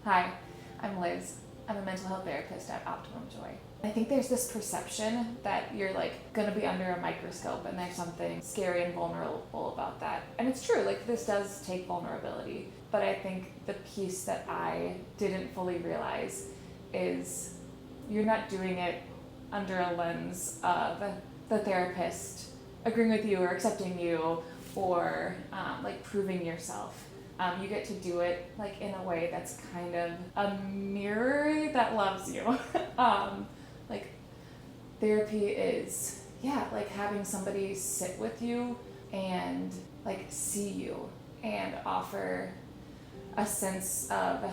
Hi, I'm Liz. I'm a mental health therapist at Optimum Joy. I think there's this perception that you're gonna be under a microscope and there's something scary and vulnerable about that. And it's true, this does take vulnerability. But I think the piece that I didn't fully realize is you're not doing it under a lens of the therapist agreeing with you or accepting you or proving yourself. You get to do it in a way that's kind of a mirror that loves you. Therapy is, having somebody sit with you and see you and offer a sense of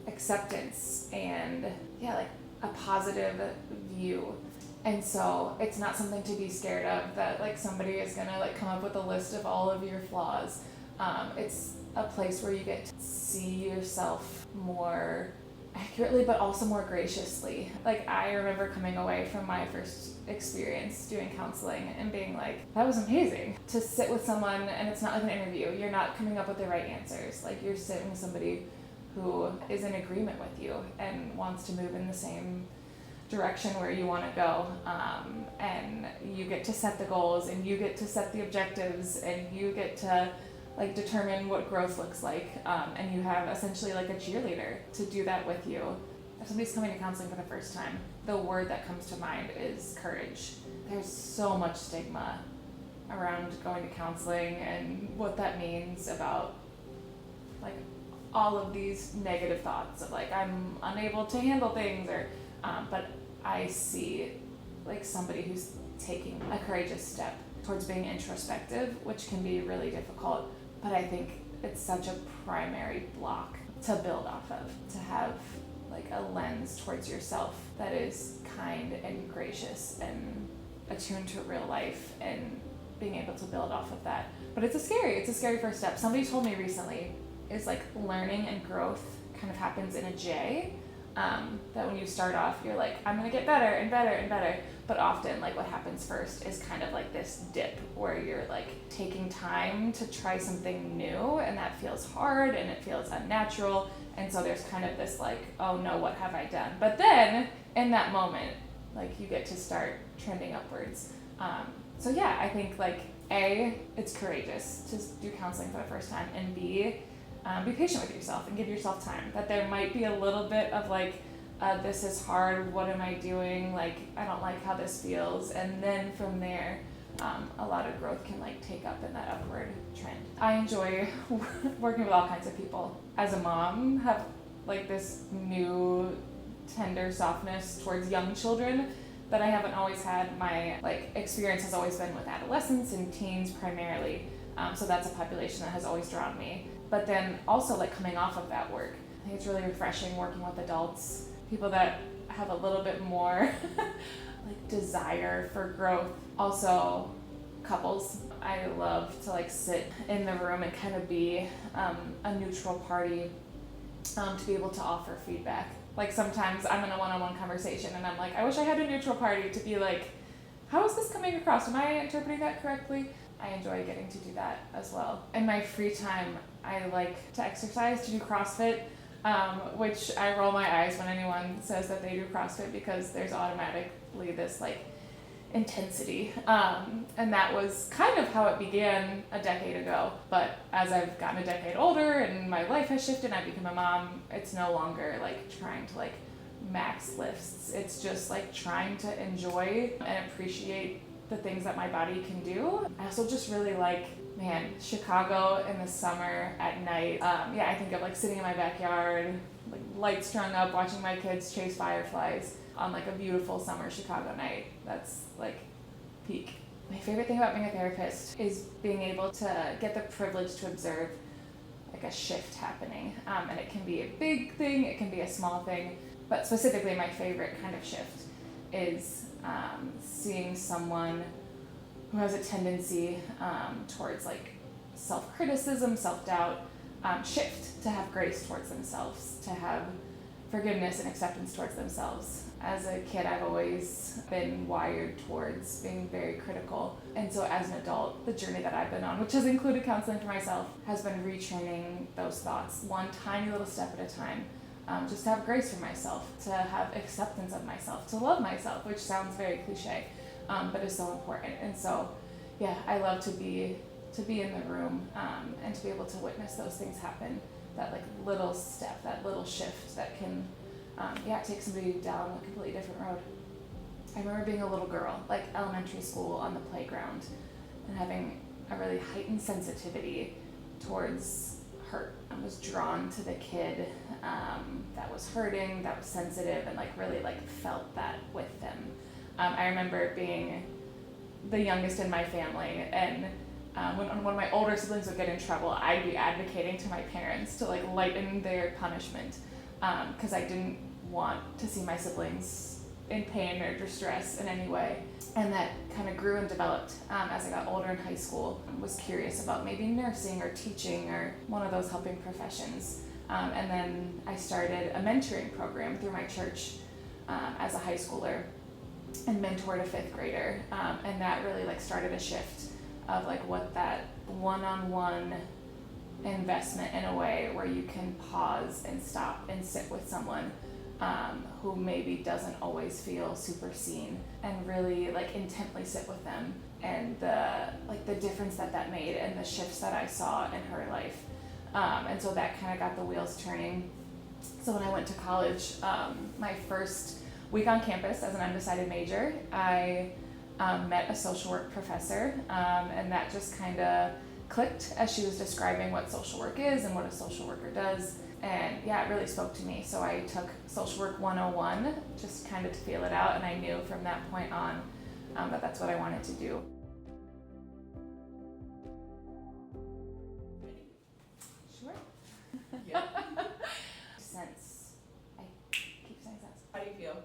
acceptance and a positive view. And so it's not something to be scared of that somebody is gonna come up with a list of all of your flaws. It's a place where you get to see yourself more accurately, but also more graciously. I remember coming away from my first experience doing counseling and being that was amazing. To sit with someone, and it's not like an interview, you're not coming up with the right answers. You're sitting with somebody who is in agreement with you and wants to move in the same direction where you want to go. And you get to set the goals, and you get to set the objectives, and you get to determine what growth looks like, and you have essentially a cheerleader to do that with you. If somebody's coming to counseling for the first time, the word that comes to mind is courage. There's so much stigma around going to counseling and what that means about all of these negative thoughts of I'm unable to handle things, or but I see somebody who's taking a courageous step towards being introspective, which can be really difficult. But I think it's such a primary block to build off of, to have a lens towards yourself that is kind and gracious and attuned to real life, and being able to build off of that. But it's a scary first step. Somebody told me recently is learning and growth kind of happens in a J. That when you start off, you're I'm gonna get better and better and better. But often, what happens first is kind of this dip where you're taking time to try something new, and that feels hard and it feels unnatural. And so there's kind of this oh no, what have I done? But then in that moment, you get to start trending upwards. I think A, it's courageous to do counseling for the first time, and B, be patient with yourself and give yourself time. That there might be a little bit of this is hard, what am I doing? I don't like how this feels. And then from there, a lot of growth can take up in that upward trend. I enjoy working with all kinds of people. As a mom, have this new tender softness towards young children that I haven't always had. My experience has always been with adolescents and teens primarily. So that's a population that has always drawn me. But then also coming off of that work, I think it's really refreshing working with adults, people that have a little bit more desire for growth. Also couples. I love to sit in the room and kind of be a neutral party, to be able to offer feedback. Sometimes I'm in a one-on-one conversation and I'm I wish I had a neutral party to be how is this coming across? Am I interpreting that correctly? I enjoy getting to do that as well. In my free time, I like to exercise, to do CrossFit, which I roll my eyes when anyone says that they do CrossFit, because there's automatically this intensity. And that was kind of how it began a decade ago. But as I've gotten a decade older and my life has shifted and I've become a mom, it's no longer trying to max lifts. It's just trying to enjoy and appreciate the things that my body can do. I also just really Chicago in the summer at night. I think of sitting in my backyard, lights strung up, watching my kids chase fireflies on a beautiful summer Chicago night. That's peak. My favorite thing about being a therapist is being able to get the privilege to observe a shift happening. And it can be a big thing, it can be a small thing, but specifically my favorite kind of shift is seeing someone who has a tendency towards self-criticism, self-doubt, shift, to have grace towards themselves, to have forgiveness and acceptance towards themselves. As a kid, I've always been wired towards being very critical. And so as an adult, the journey that I've been on, which has included counseling for myself, has been retraining those thoughts one tiny little step at a time. just to have grace for myself, to have acceptance of myself, to love myself, which sounds very cliche, but is so important. And so, yeah, I love to be in the room, and to be able to witness those things happen. That like little step, that little shift that can, take somebody down a completely different road. I remember being a little girl, like elementary school on the playground, and having a really heightened sensitivity towards hurt. I was drawn to the kid that was hurting, that was sensitive, and like really like felt that with them. I remember being the youngest in my family, and when one of my older siblings would get in trouble, I'd be advocating to my parents to like lighten their punishment, because I didn't want to see my siblings in pain or distress in any way. And that kind of grew and developed as I got older in high school. Was curious about maybe nursing or teaching or one of those helping professions. And then I started a mentoring program through my church as a high schooler, and mentored a fifth grader. And that really like started a shift of like what that one-on-one investment in a way where you can pause and stop and sit with someone who maybe doesn't always feel super seen, and really like intently sit with them, and the difference that made and the shifts that I saw in her life. And so that kind of got the wheels turning. So when I went to college, my first week on campus as an undecided major, I met a social work professor, and that just kind of clicked as she was describing what social work is and what a social worker does. And yeah, it really spoke to me. So I took Social Work 101 just kind of to feel it out, and I knew from that point on that that's what I wanted to do. Sure. Yeah. I keep saying that. How do you feel?